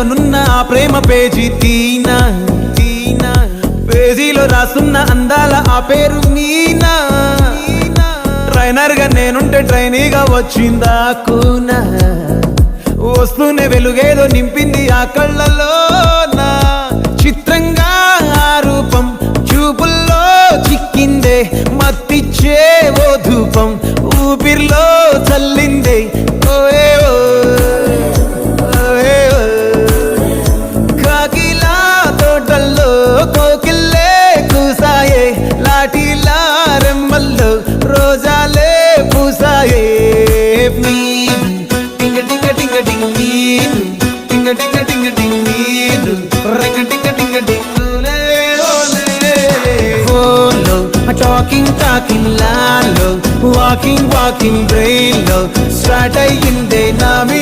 నున్న ఆ ప్రేమ పేజీ తీనా పేజీలో రాసున్న అందాల ఆ పేరు మీనా ట్రైనర్ గా నేనుంటే ట్రైనీగా వచ్చిందా కూనా వస్తూనే వెలుగేదో నింపింది ఆ కళ్ళలో నా చిత్రంగా ఆ రూపం చూపుల్లో చిక్కిందే మత్తిచ్చే ఓ ధూపం ఊపిరిలో చల్లిందే ఓయే కాకిలా తోటల్లో కోకిల్లే కూసాయే లాఠీలా రెమ్మల్లో రోజాలే పూసాయే టింగ టింగ టింగ టింగ్ నీరు టింగ టింగ టింగ టింగ్ నీరు రింగ టింగ టింగ టింగులే ఓలే ఫోన్లో టాకింగ్ లాలో వాకింగ్ బ్రెయిన్ లో స్టార్ట్ అయ్యిందే నా మీ